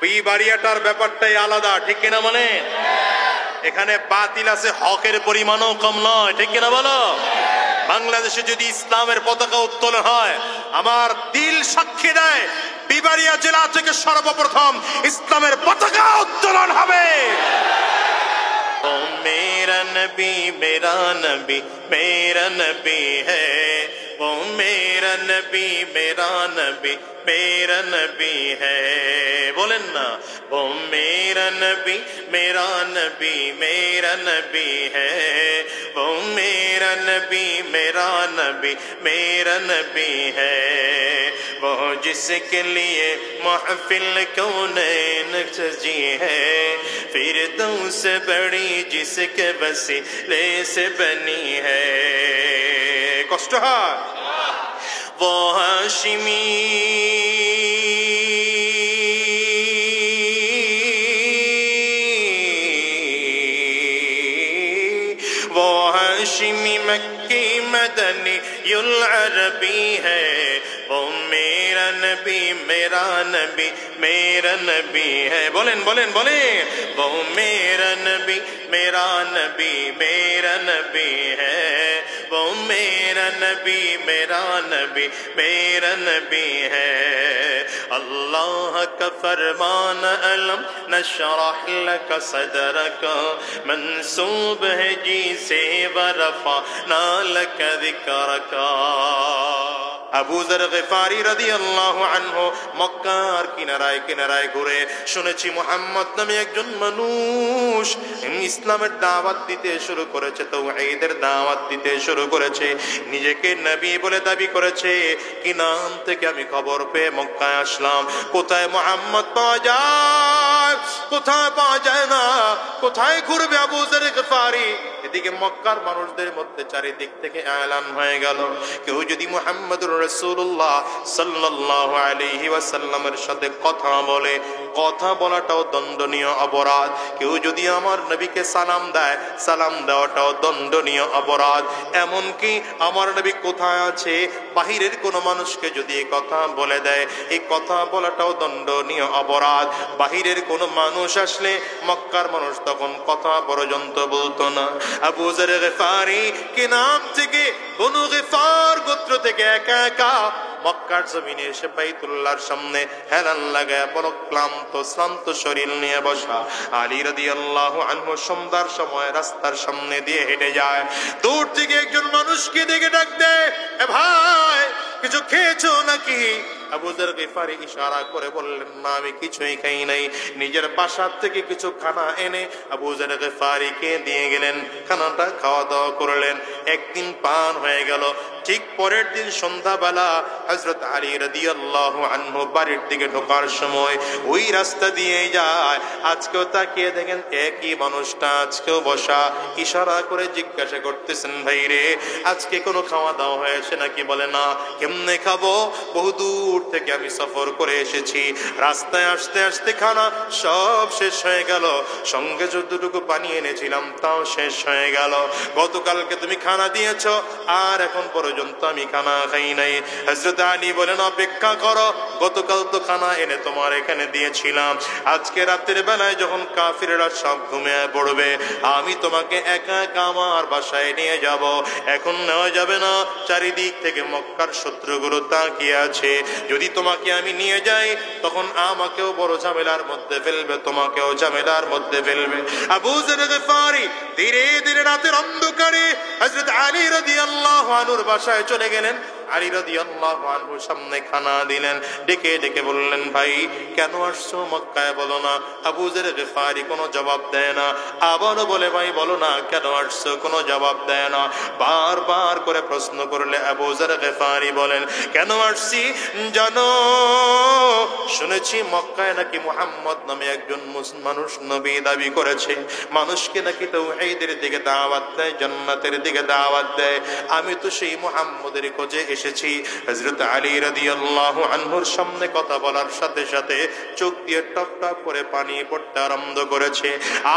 বিবাড়িয়াটার ব্যাপারটাই আলাদা, ঠিক কিনা? মানে এখানে বাতিল আছে, হকের পরিমাণও কম নয়, ঠিক কিনা বলো? বাংলাদেশে যদি ইসলামের পতাকা উত্তোলন হয়, আমার দিল সাক্ষী দেয় বিবাড়িয়া জেলা থেকে সর্বপ্রথম ইসলামের পতাকা উত্তোলন হবে। ও মেরা নবী মেরা নবী মেরা নবী হ্যায়, ও মেরা নবী মেরা নবী মেরা নবী হ্যায়। বলেন না, ও মেরা নবী মেরা নবী মেরা নবী হ্যায়, ও মেরা নবী মেরা नबी मेरा नबी है, वो जिसके लिए महफिल कौनैन सजी है, फिरदौस बड़ी जिसके वसीले से बनी है। कष्ट है वो हाशिमी, वो हाशिमी मक्की मदनी युल अरबी है, वो मेरा नबी मेरा नबी मेरा नबी है। बोलें बोलें बोलें, वो मेरा नबी मेरा नबी मेरा नबी है, वो मेरा नबी मेरा नबी मेरा नबी है। अल्लाह का फरमान अलम नशरह लक सदरक, मंसूब है जी से वरफअना लक ज़िक्रक। আবু যর গিফারি রাদিয়াল্লাহু আনহু মক্কার কিনারায় কিনারায় ঘুরে শুনেছি মুহাম্মদ নামে একজন মানুষ ইসলামের দাওয়াত দিতে শুরু করেছে, তাওহীদের দাওয়াত দিতে শুরু করেছে, নিজেকে নবী বলে দাবি করেছে। কি নাম থেকে আমি খবর পেয়ে মক্কায় আসলাম। কোথায় মুহাম্মদ পাওয়া যায়, কোথায় পাওয়া যায় না, কোথায় ঘুরবে আবু যর গিফারি? এদিকে মক্কার মানুষদের মধ্যে চারিদিক থেকে এলান হয়ে গেল, কেউ যদি মুহাম্মদুর রাসূলুল্লাহ সাল্লাল্লাহু আলাইহি ওয়াসাল্লামের সাথে কথা বলে, কথা বলাটাও দণ্ডনীয় অপরাধ। কেউ যদি আমার নবীকে সালাম দেয়, সালাম দেওয়াটাও দণ্ডনীয় অপরাধ। এমনকি আমার নবী কোথায় আছে বাহিরের কোনো মানুষকে যদি এই কথা বলে দেয়, এই কথা বলাটাও দণ্ডনীয় অপরাধ। বাহিরের কোনো মানুষ আসলে মক্কার মানুষ তখন কথা পর্যন্ত বলতো না। আবু যর গিফারি কি নাম থেকে বনু গিফার গোত্র থেকে একা একা মক্কার জমিনে এসে বাইতুল্লাহর সামনে হেলান লাগায় বড় ক্লান্ত শ্রান্ত শরীর নিয়ে বসা। আলী রাদিয়াল্লাহু আনহু সন্ধ্যার সময় রাস্তার সামনে দিয়ে হেঁটে যায়, দূর থেকে একজন মানুষকে দেখে ডাক দেয়, এ ভাই কিছু খেয়েছো নাকি? আবু যর গিফারি ইশারা করে বললেন, না আমি কিছুই খাই নাই। নিজের বাসার থেকে কিছু খানা এনে আবু যর গিফারিকে দিয়ে গেলেন, খানাটা খাওয়া দাওয়া করলেন। একদিন পার হয়ে গেল। ঠিক পরের দিন সন্ধ্যাবেলা হযরত আলী রাদিয়াল্লাহু আনহু বাড়ির দিকে ঢোকার সময় ওই রাস্তা দিয়ে যায়। আজকেও তাকিয়ে দেখেন একই মানুষটা আজকেও বসা। ইশারা করে জিজ্ঞাসা করতেছেন, ভাই রে আজকে কোনো খাওয়া দাওয়া হয়েছে নাকি? বলে না। কেমনে খাবো, বহুদূর থেকে আমি সফর করে এসেছি, রাস্তায় আসতে আসতে খানা সব শেষ হয়ে গেল, সঙ্গে যতটুকু পানি এনেছিলাম তাও শেষ হয়ে গেল। গতকালকে তুমি খানা দিয়েছ, আর এখন পর্যন্ত আমি খানা খাই নাই। হযরত আলী বলেন, অপেক্ষা করো, গতকাল তো খানা এনে তোমার এখানে দিয়েছিলাম, আজকে রাতের বেলায় যখন কাফিররা সব ঘুমিয়ে পড়বে আমি তোমাকে একা একা আমার বাসায় নিয়ে যাব। এখন নেওয়া যাবে না, চারিদিক থেকে মক্কার শত্রুগুলো তাকিয়ে আছে। যদি তোমাকে আমি নিয়ে যাই তখন আমাকেও বড় ঝামেলার মধ্যে ফেলবে, তোমাকেও ঝামেলার মধ্যে ফেলবে। আবু যর গিফারি ধীরে ধীরে রাতের অন্ধকারে হযরত আলী রাদিয়াল্লাহু আনহুর বাসায় চলে গেলেন। আলী রাদিয়াল্লাহু আনহু সামনে খানা দিলেন, ডেকে ডেকে বললেন, ভাই কেন আসছো মক্কায় বলো না? আবু যর গিফারি কোনো জবাব দেয় না। আবারও বলে, ভাই বলো না কেন আসছো? কোনো জবাব দেয় না। বারবার করে প্রশ্ন করলে আবু যর গিফারি বলেন, কেন আসছি জানো? শুনেছি মক্কায় নাকি মুহাম্মদ নামে একজন মানুষ নবী দাবি করেছে, মানুষকে নাকি তাওহীদের দিকে দাওয়াত দেয়, জান্নাতের দিকে দাওয়াত দেয়। আমি তো সেই মুহাম্মদের খোঁজে এসেছি। হযরত আলী রাদিয়াল্লাহু আনহুর সামনে কথা বলার সাথে সাথে চোখ দিয়ে টপ টপ করে পানি পড়তে আরম্ভ করেছে।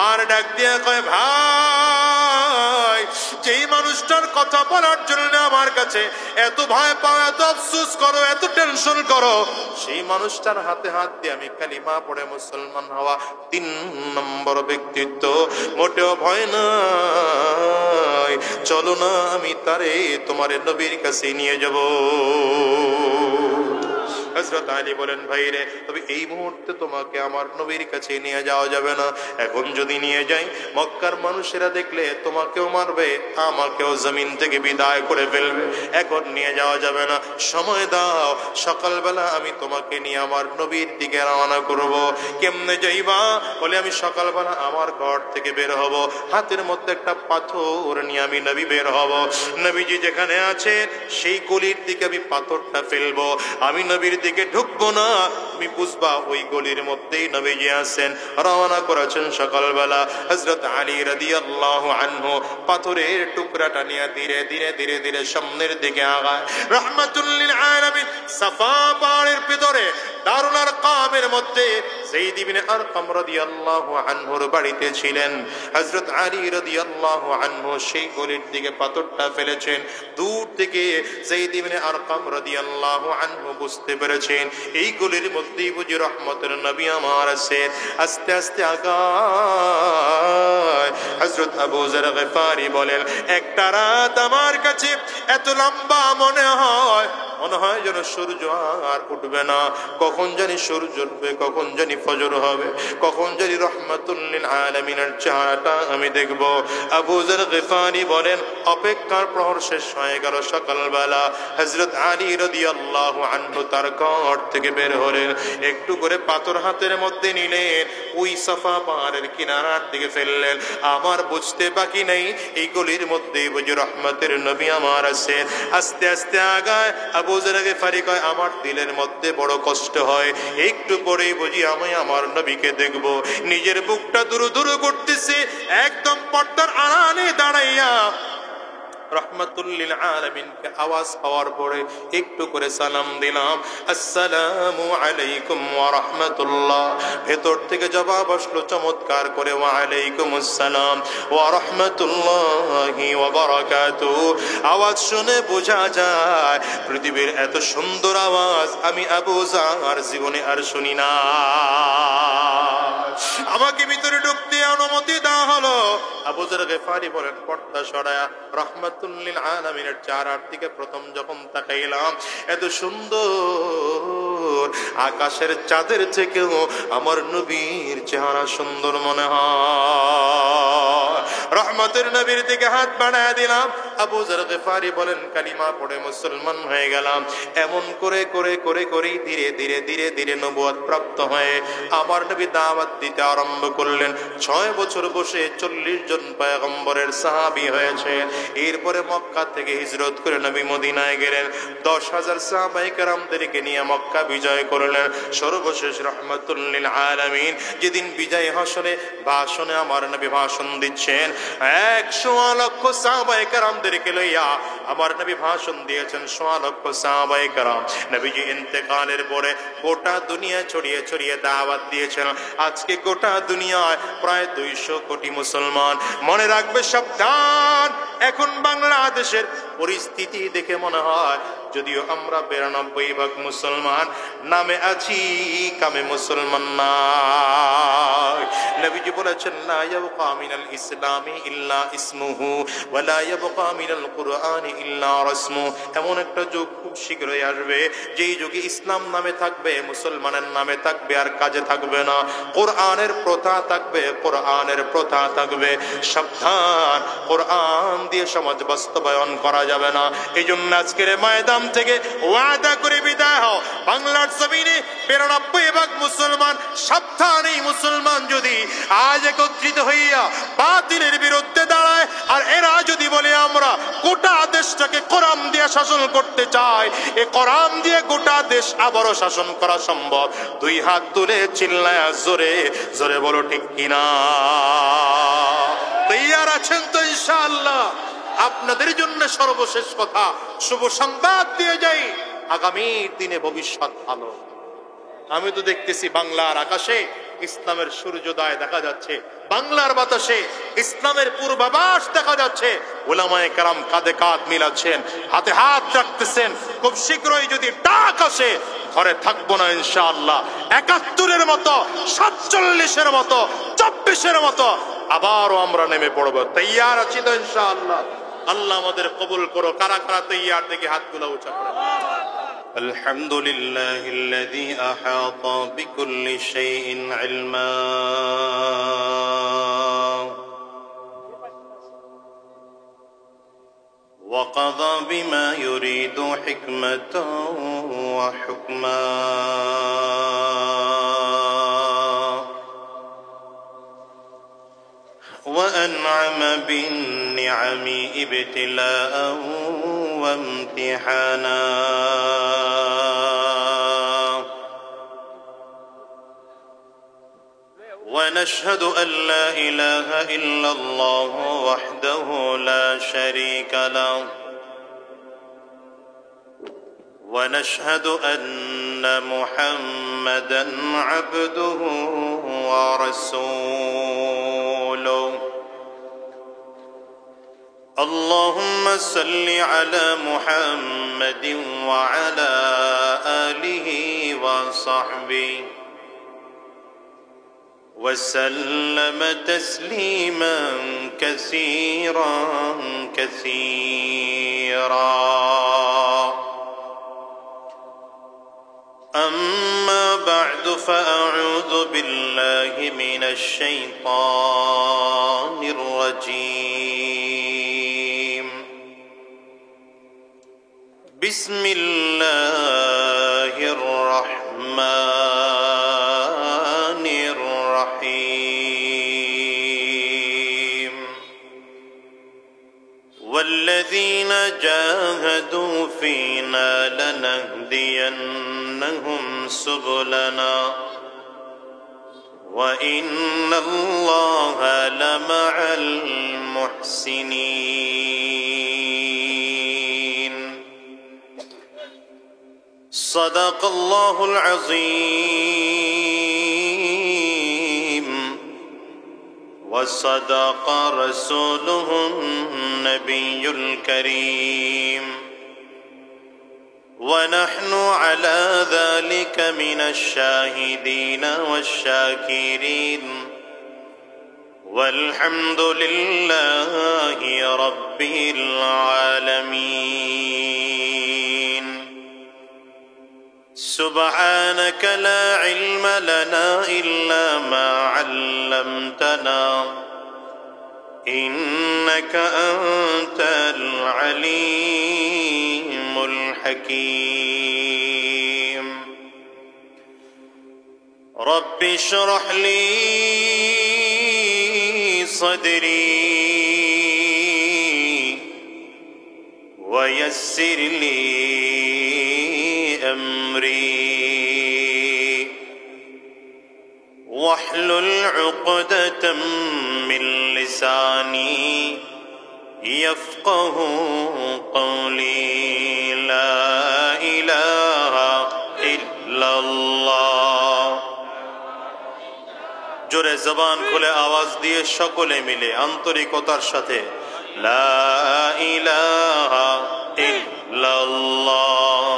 আর ডাক দিয়ে কয়, ভাই, যেই মানুষটার কথা বলার জন্য আমার কাছে এত ভয় পাও, এত আফসোস করো, এত টেনশন করো, সেই মানুষটার হাতে হাত দিয়ে আমি কালিমা পড়ে মুসলমান হওয়া 3 নম্বর ব্যক্তিত্ব। মোটেও ভয় নাই, চলো না আমি তারে তোমার নবীর কাছে নিয়ে যাব। হযরত আলী বলেন, ভাই রে, তবে এই মুহূর্তে তোমাকে আমার নবীর কাছে নিয়ে যাওয়া যাবে না। এখন যদি নিয়ে যাই, মক্কার মানুষেরা দেখলে তোমাকেও মারবে, আমাকেও জমিন থেকে বিদায় করে ফেলবে। এখন নিয়ে যাওয়া যাবে না, সময় দাও, সকালবেলা আমি তোমাকে নিয়ে আমার নবীর দিকে রওনা করব। কেমনে যাইবা? বলে, আমি সকালবেলা আমার ঘর থেকে বের হব, হাতের মধ্যে একটা পাথর নিয়ে আমি নবী বের হব। নবীজি যেখানে আছে সেই গলির দিকে আমি পাথরটা ফেলবো। আমি নবীর দিকে ঢুকবো না, তুমি বুঝবা ওই গলির মধ্যেই নবীজি আছেন। রওনা করেছেন সকালবেলা। হযরত আলী রাদিয়াল্লাহু আনহু পাথরের টুকরাটা নিয়ে ধীরে ধীরে ধীরে ধীরে সামনের দিকে আগায়। রাহমাতুল লিল আলামিন সাফা পাহাড়ের ভিতরে দারুল আরকামের মধ্যে যায়েদ ইবনে আরকাম রাদিয়াল্লাহু আনহুর বাড়িতে ছিলেন। হযরত আলী রাদিয়াল্লাহু আনহু সেই গলির দিকে পাথরটা ফেলেছেন। দূর থেকে যায়েদ ইবনে আরকাম রাদিয়াল্লাহু আনহু বুঝতে পেরেছেন এই গলির মধ্যেই বুঝি রহমতের নবী আমার আছেন। আস্তে আস্তে আগায়। হযরত আবু যর গফারি বলেন, একটা রাত আমার কাছে এত লম্বা মনে হয় যেন সূর্য আর উঠবে না। কখন জানি সূর্য উঠবে, কখন জানি ফজর হবে, কখন জানি রহমাতুল লিল আলামিনের চেহারাটা আমি দেখব। আবু যর গফারি বলেন, অপেক্ষার প্রহর শেষ হয়ে গেল। সকালবেলা হযরত আলী রাদিয়াল্লাহু আনহু তার ঘর থেকে বের হলেন। একটু করে পাথর হাতের মধ্যে নিলেন, ওই সাফা পাহাড়ের কিনারার দিকে ফেললেন। আমার বুঝতে বাকি নেই এই গলির মধ্যেই বুঝি রহমতের নবী আমার আছেন। আস্তে আস্তে আগায়। আবু যর গফারি কয়, আমার দিলের মধ্যে বড় কষ্ট হয়, একটু পরেই বুঝি আমি আমার নবীকে দেখব। নিজের বুকটা দুরু দুরু করতেছে। একদম পর্দার আড়ালে দাঁড়াইয়া রহমাতুল লিল আলামিনকে আওয়াজ পাওয়ার পরে একটু করে সালাম দিলাম, আসসালামু আলাইকুম ওয়া রাহমাতুল্লাহ। ভেতর থেকে জবাব আসলো চমৎকার করে, ওয়া আলাইকুমুস সালাম ওয়া রাহমাতুল্লাহি ওয়া বারাকাতুহু। আওয়াজ শুনে বোঝা যায় পৃথিবীর এত সুন্দর আওয়াজ আমি আবু যর জীবনে আর শুনি না। আমাকে ভিতরে ঢুকতে অনুমতি দেওয়া হলো। আবু যর গফারি বলেন, পর্দা সরায়া রহমাতুল লিল আলামিনের চেহারার দিকে প্রথম যখন তাকাইলাম, এত সুন্দর আকাশের চাঁদের থেকেও আমার নবীর চেহারা সুন্দর মনে হয়। রহমতের নবীর দিকে হাত বাড়ায় দিলাম। আবু যর গফারি বলেন, কালিমা পড়ে মুসলমান হয়ে গেলাম। এমন করে করে করে করে ধীরে ধীরে ধীরে ধীরে নবুয়ত প্রাপ্ত হয়ে আমার নবী দাওয়াত দিতে আরম্ভ করলেন। 6 বছর বসে 40 জন পয়গম্বরের সাহাবী হয়েছে। এরপরে মক্কা থেকে হিজরত করে নবী মদিনায় গেলেন। 10,000 সাহাবায়ে কেরামদেরকে নিয়ে মক্কা বিজয় করলেন। সর্বশেষ রহমাতুল লিল আলামিন যেদিন বিজয় ভাষণে আমার নবী ভাষণ দিচ্ছেন, 100 লক্ষ সাহাবায়ে কেরামদেরকে লইয়া আমার নবী ভাষণ দিয়েছেন। 100 লক্ষ সাহাবায়ে কেরাম নবীজি ইন্তেকালের পরে গোটা দুনিয়া ছড়িয়ে ছড়িয়ে দাওয়াত দিয়েছেন। আজকে গোটা দুনিয়ায় প্রায় 200 কোটি মুসলমান। মনে রাখবে, সাবধান, এখন বাংলাদেশের পরিস্থিতি দেখে মনে হয় যদিও আমরা 92% মুসলমান, নামে আছি, কামে মুসলমান না। নবীজি বলেছেন, লা ইয়াবকা মিনাল ইসলামি ইল্লা ইসমুহু ওয়া লা ইয়াবকা মিনাল কুরআনি ইল্লা রাসমুহু। এমন একটা যুগ খুব শীঘ্রই আসবে যেই যুগে ইসলাম নামে থাকবে, মুসলমানের নামে থাকবে, আর কাজে থাকবে না। কোরআনের প্রথা থাকবে, কোরআনের প্রথা থাকবে। সাবধান, কোরআন দিয়ে সমাজ বাস্তবায়ন করা যাবে না। এই জন্য আজকের ময়দান থেকে ওয়াদা করে বিদায় হও, বাংলার জমিনে 92% মুসলমান। সাবধান, এই মুসলমান যদি আজ একত্রিত হইয়া বাতিলের বিরুদ্ধে দাঁড়ায়, আর এরা যদি বলে আমরা গোটা দেশটাকে কোরআন দিয়ে শাসন করতে চাই, এই কোরআন দিয়ে গোটা দেশ আবারও শাসন করা সম্ভব। 2 হাত তুলে চিল্লায় জোরে জোরে বলো ঠিক কিনা? তৈয়ার আছেন তো ইনশাআল্লাহ? আপনাদের জন্য সর্বশেষ কথা, শুভ সংবাদ দিয়ে যাই, আগামীর দিনে ভবিষ্যৎ ভালো। আমি তো দেখতেছি বাংলার আকাশে ইসলামের সূর্যোদয় দেখা যাচ্ছে, বাংলার বাতাসে ইসলামের পূর্বাভাস দেখা যাচ্ছে। উলামায়ে কেরাম কাঁধে কাঁধ মিলাচ্ছেন, হাতে হাত রাখতেছেন। খুব শীঘ্রই যদি ডাক আসে, ঘরে থাকবো না ইনশাআল্লাহ। ৭১-এর মতো, ৪৭-এর মতো, ২৪-এর মতো আবারও আমরা নেমে পড়বো। তৈয়ার আছি তো ইনশাআল্লাহ? আল্লাহ আমাদের কবুল করো। কারা কারা তৈয়ার, দেখি হাতগুলো উঁচা করে। الحمد لله الذي أحاط بكل شيء علما وقضى بما يريد حكمة وحكما وأنعم بالنعم ابتلاء وامتحانا ونشهد أن لا إله إلا الله وحده لا شريك له ونشهد أن محمدا عبده ورسوله اللهم صل على محمد وعلى آله وصحبه وسلم تسليما كثيرا كثيرا أما بعد فأعوذ بالله من الشيطان الرجيم بسم الله الرحمن الرحيم والذين جاهدوا فينا لنهدينهم سبلنا وإن الله لمع المحسنين صدق الله العظيم وصدق رسوله النبي الكريم ونحن على ذلك من الشاهدين والشاكرين والحمد لله رب العالمين سبحانك لا علم لنا إلا ما علمتنا إنك أنت العليم الحكيم رب اشرح لي صدري ويسر لي أمري واحلل عقدة من لساني يفقه قولي لا إله إلا الله জোরে জবান খুলে আওয়াজ দিয়ে সকলে মিলে আন্তরিকতার সাথে লা ইলাহা ইল্লাল্লাহ।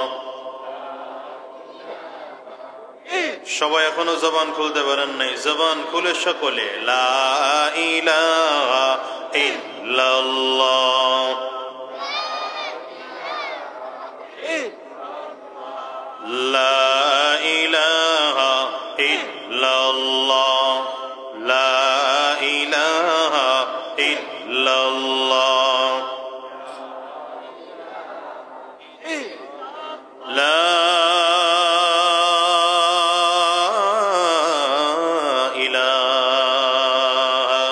সবাই এখনো জবান খুলতে পারেন নাই, জবান খুলে সকলে লা ইলাহা ইল্লাল্লাহ। লা ইলাহা ইল্লাল্লাহ, লা ইলাহা ইল্লাল্লাহ, লা ইলাহা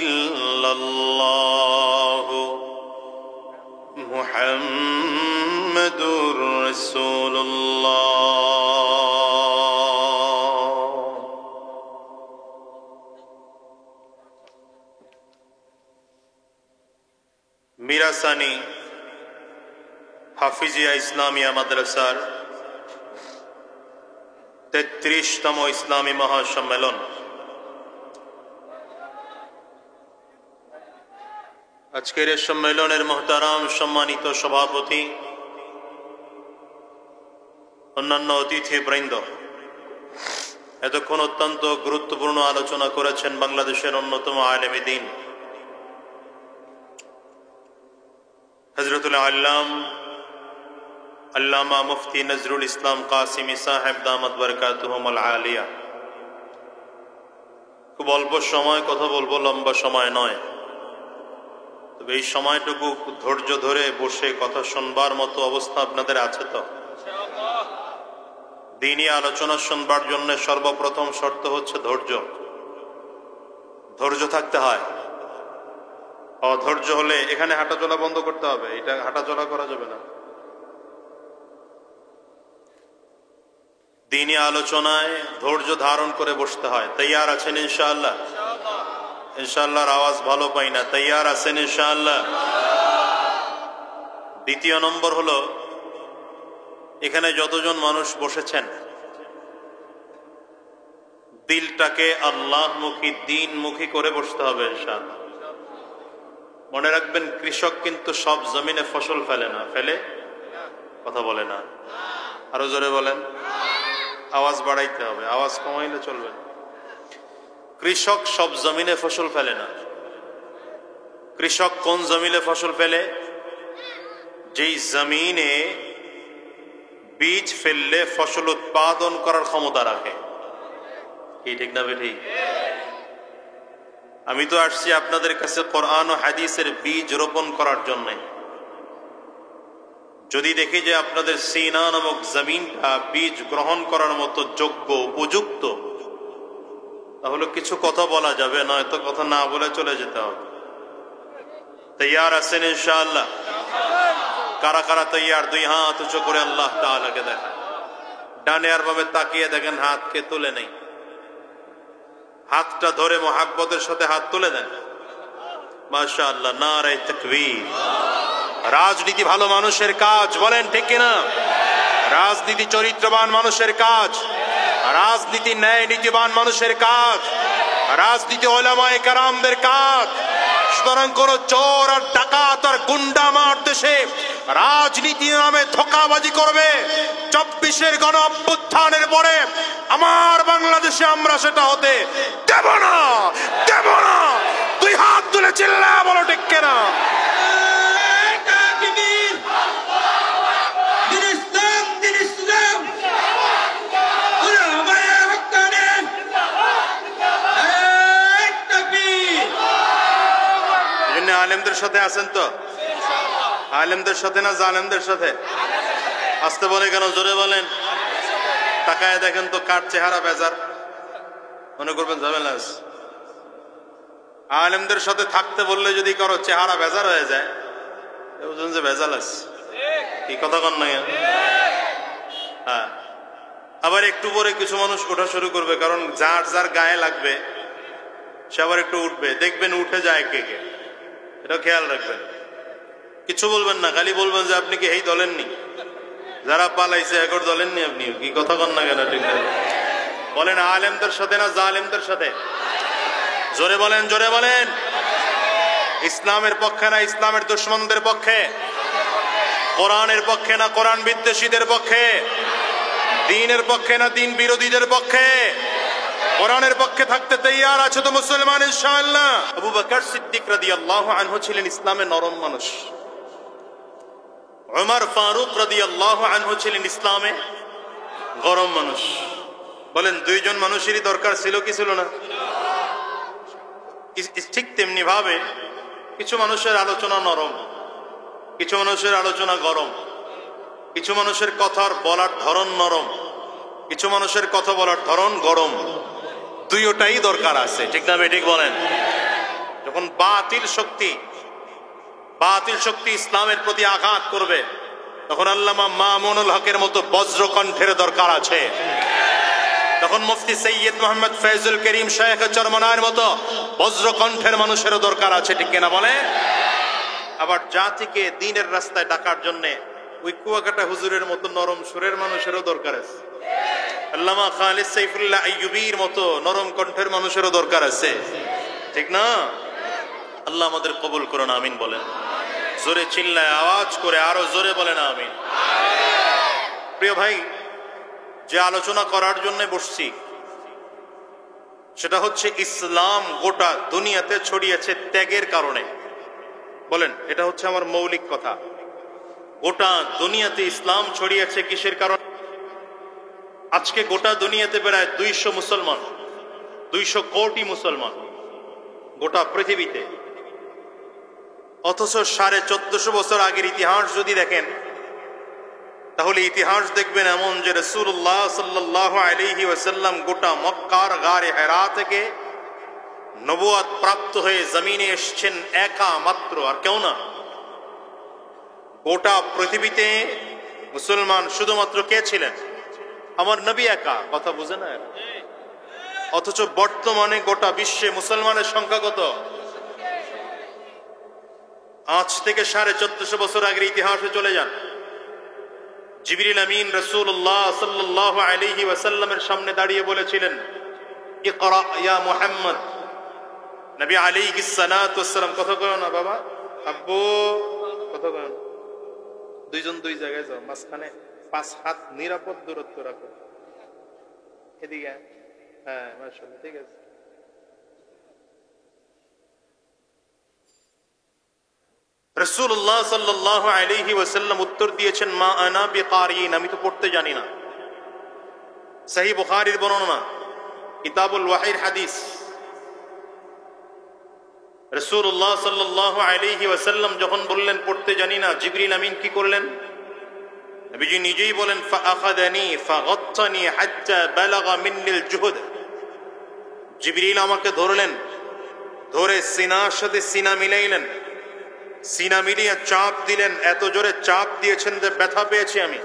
ইল্লাল্লাহ মুহাম্মাদুর রাসূলুল্লাহ। মিরাসানি হাফিজিয়া ইসলামিয়া মাদ্রাসার 33তম ইসলামী মহাসম্মেলন আজকের এই সম্মেলনের মোহতারাম সম্মানিত সভাপতি, অন্যান্য অতিথিবৃন্দ, এতক্ষণ অত্যন্ত গুরুত্বপূর্ণ আলোচনা করেছেন বাংলাদেশের অন্যতম আলেম দ্বীন হযরতুল আল্লামা মুফতি নজরুল ইসলাম কাসিমি সাহেব দামাত বরকাতুহুমুল আলিয়া। খুব অল্প সময় কথা বলবো, লম্বা সময় নয়, তবে এই সময়টুকু ধৈর্য ধরে বসে কথা শুনবার মতো অবস্থা আপনাদের আছে তো? দ্বীনি আলোচনা শুনবার জন্য সর্বপ্রথম শর্ত হচ্ছে ধৈর্য। ধৈর্য থাকতে হয়। অধৈর্য হলে এখানে হাঁটাচলা বন্ধ করতে হবে, এটা হাঁটাচলা করা যাবে না। দ্বীনি আলোচনায় ধৈর্য ধারণ করে বসতে হয়। তৈয়ার আছেন ইনশাআল্লাহ? ইনশাআল্লাহর আওয়াজ ভালো পাই না। তৈয়ার আছেন ইনশাআল্লাহ? দ্বিতীয় নম্বর হলো, এখানে যতজন মানুষ বসেছেন দিলটাকে আল্লাহমুখী দ্বীনমুখী করে বসতে হবে ইনশাআল্লাহ। মনে রাখবেন, কৃষক কিন্তু সব জমিনে ফসল ফেলে না। ফেলে? কথা বলে না। আরো জোরে বলেন। আওয়াজ বাড়াইতে হবে, আওয়াজ কমাইলে চলবে না। কৃষক সব জমিনে ফসল ফেলে না। কৃষক কোন জমিনে ফসল ফেলে? যেই জমিনে বীজ ফেললে ফসল উৎপাদন করার ক্ষমতা রাখে। কি ঠিক না বেঠিক? আমি তো আসছি আপনাদের কাছে কোরআন ও হাদিসের বীজ রোপণ করার জন্য। যদি দেখি যে আপনাদের সিনা নামক জমিনটা বীজ গ্রহণ করার মতো যোগ্য, উপযুক্ত, তাহলে কিছু কথা বলা যাবে, নয়তো কথা না বলে চলে যেতে হবে। তৈয়ার আছেন ইনশাআল্লাহ? কারা কারা তৈয়ার? দুই হাত উঁচু করে আল্লাহ তাআলাকে দেখেন। ডানে আর বামে তাকিয়ে দেখেন, হাতকে তুলে নেই। হাতটা ধরে মোহাব্বতের সাথে হাত তুলে দেন। মাশাআল্লাহ, নারে তাকবীর। রাজনীতি ভালো মানুষের কাজ, বলেন ঠিক কিনা? রাজনীতি চরিত্রবান মানুষের কাজ, রাজনীতি ন্যায় নীতিবান মানুষের কাজ, রাজনীতি উলামায়ে কেরামদের কাজ। সুতরাং কোন চোর আর ডাকাত আর গুন্ডা আমার দেশে রাজনীতি নামে ধোঁকাবাজি করবে, 24-এর গণ অভ্যুত্থানের পরে আমার বাংলাদেশে আমরা সেটা হতে দেব না, দেব না। দুই হাত তুলে চিল্লা বলো ঠিক কিনা? আলেমদের সাথে আছেন তো? আলেমদের সাথে না জালেমদের সাথে? আসতে বলে কেন? জোরে বলেন। তাকায় দেখেন তো কার চেহারা বেজার, মনে করবেন ঝামেলা আছে। আলেমদের সাথে থাকতে বললে যদি কারো চেহারা বেজার হয়ে যায়, বুঝুন যে ভেজাল আছে। কি কথা কন না? হ্যাঁ, আবার একটু পরে কিছু মানুষ ওঠা শুরু করবে, কারণ যার যার গায়ে লাগবে সে আবার একটু উঠবে। দেখবেন উঠে যায় কে কে, এটা খেয়াল রাখবেন। কিছু বলবেন না, খালি বলবেন যে আপনি কি এই দলেননি, যারা পালাইছে একর দলেননি আপনি। কি কথা কন না কেন? ঠিক বলেন। আলেমদের সাথে না জালেমদের সাথে? জোরে বলেন, জোরে বলেন। ইসলামের পক্ষে না ইসলামের দুশমনদের পক্ষে? কোরআনের পক্ষে না কোরআন বিদ্বেষীদের পক্ষে? দ্বীনের পক্ষে না দ্বীন বিরোধীদের পক্ষে? কোরআনের পক্ষে থাকতে তৈয়ার আছে তো মুসলমান ইনশাআল্লাহ? আবু বকর সিদ্দিক রাদিয়াল্লাহু আনহু ছিলেন ইসলামে নরম মানুষ। উমর ফারুক রাদিয়াল্লাহু আনহু ছিলেন ইসলামে গরম মানুষ। বলেন, দুইজন মানুষেরই দরকার ছিল কি ছিল না? ঠিক তেমনি ভাবে কিছু মানুষের আলোচনা নরম, কিছু মানুষের আলোচনা গরম, কিছু মানুষের কথার বলার ধরন নরম, কিছু মানুষের কথা বলার ধরন গরম। দুইটাই দরকার আছে, ঠিক না? ঠিক বলেন। যখন বাতিল শক্তি ইসলামের প্রতি আঘাত করবে, তখন আল্লামা মামুনুল হকের মতো বজ্রকণ্ঠের দরকার আছে। তখন মুফতি সৈয়দ মোহাম্মদ ফয়জুল করিম শেখ চরমনার মতো বজ্রকণ্ঠের মানুষেরও দরকার আছে, ঠিক কিনা বলেন? আবার জাতিকে দ্বীনের রাস্তায় ডাকার জন্য ওই কুয়াকাটা হুজুরের মতো নরম সুরের মানুষেরও দরকার আছে, আল্লামা খালিদ সাইফুল্লাহ আইয়ুবীর মতো নরম কণ্ঠের মানুষেরও দরকার আছে, ঠিক না? আল্লাহ আমাদের কবুল করুন, আমিন বলেন। জোরে চিল্লায় আওয়াজ করে আরো জোরে বলেন আমিন। প্রিয় ভাই, যে আলোচনা করার জন্য বসছি সেটা হচ্ছে ইসলাম গোটা দুনিয়াতে ছড়িয়েছে ত্যাগের কারণে। বলেন, এটা হচ্ছে আমার মৌলিক কথা। গোটা দুনিয়াতে ইসলাম ছড়িয়েছে কিসের কারণে? আজকে গোটা দুনিয়াতে প্রায় 200 মুসলমান, 200 কোটি মুসলমান গোটা পৃথিবীতে। অথচ 1450 বছর আগের ইতিহাস যদি দেখেন তাহলে ইতিহাস দেখবেন এমন যে রাসূলুল্লাহ সাল্লাল্লাহু আলাইহি ওয়াসাল্লাম গোটা মক্কার গারে হেরা থেকে নবুয়ত প্রাপ্ত হয়ে জমিনে এসেছেন একা মাত্র, আর কেউ না। গোটা পৃথিবীতে মুসলমান শুধুমাত্র কে ছিলেন? আমার নবী একা। কথা বুঝে না? অথচ বর্তমানে গোটা বিশ্বে মুসলমানের সংখ্যা কত? আজ থেকে 1450 বছর আগের ইতিহাসে চলে যান। জিবরিল আমিন রাসূলুল্লাহ সাল্লাল্লাহু আলাইহি ওয়াসাল্লামের সামনে দাঁড়িয়ে বলেছিলেন, ইকরা ইয়া মুহাম্মদ। নবী আলাইহিস সালাতু ওয়াস সালাম, কথা কয় না বাবা, আব্বু কথা কয় না, দুইজন দুই জায়গায় যাও, মাঝখানে 5 হাত নিরাপদ দূরত্ব রাখো। এদিকে, হ্যাঁ মাশাআল্লাহ, ঠিক আছে। রাসূলুল্লাহ সাল্লাল্লাহু আলাইহি ওয়াসাল্লাম উত্তর দিয়েছেন, মা আনা বিকারিন, আমি তো পড়তে জানি না। সহিহ বুখারীর বর্ণনা, কিতাবুল ওয়াহির হাদিস। রাসূলুল্লাহ সাল্লাল্লাহু আলাইহি ওয়াসাল্লাম যখন বললেন পড়তে জানি না, জিবরিল আমিন কি করলেন? নবীজি নিজেই বলেন, ফাআখাযানি ফাগাত্তানি হাত্তা বালাগা মিন্নিল জুহদ। জিবরিল আমাকে ধরলেন, ধরে সিনার সাথে সিনা মিলাইলেন, সিনা মিলিয়ে চাপ দিলেন, এত জোরে চাপ দিয়েছেন যে ব্যথা পেয়েছি আমি।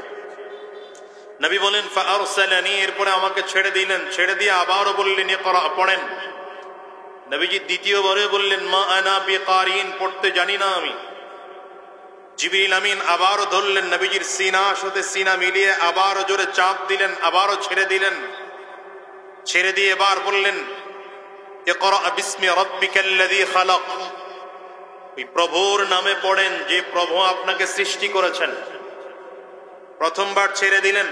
নবী বলেন, ফাআরসালানি, এরপরে আমাকে ছেড়ে দিলেন, ছেড়ে দিয়ে আবারও বললেন, ইকরা, পড়েন। নবীজি দ্বিতীয়বারে বললেন, মা আনা বিকারিন, পড়তে জানি না আমি। জিবরিল আমিন আবারও ধরলেন, নবীজির সিনার সাথে সিনা মিলিয়ে আবারও জোরে চাপ দিলেন, আবারও ছেড়ে দিলেন, ছেড়ে দিয়ে এবার বললেন, ইকরা বিসমি রাব্বিকাল্লাযী খালাক। ওই প্রভুর নামে পড়েন যে প্রভু আপনাকে সৃষ্টি করেছেন। প্রথমবার ছেড়ে দিলেন,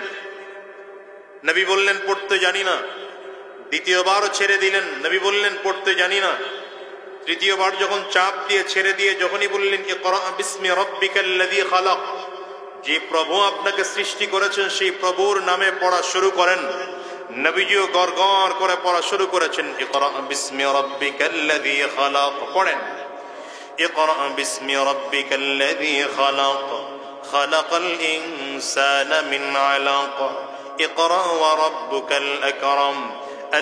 নবী বললেন পড়তে জানি না। দ্বিতীয়বারও ছেড়ে দিলেন, নবী বললেন পড়তে জানি না। তৃতীয়বার যখন চাপ দিয়ে ছেড়ে দিয়ে যখনই বললেন, ইকরা বিসমি রাব্বিকাল্লাযী খালাক, যে প্রভু আপনাকে সৃষ্টি করেছেন সেই প্রভুর নামে পড়া শুরু করেন। নবীজিও গড়গড় করে পড়া শুরু করেছেন, ইকরা বিসমি রাব্বিকাল্লাযী খালাক, পড়েন। اقرأ باسم ربك الذي خلق خلق الإنسان من علق اقرأ وربك الأكرم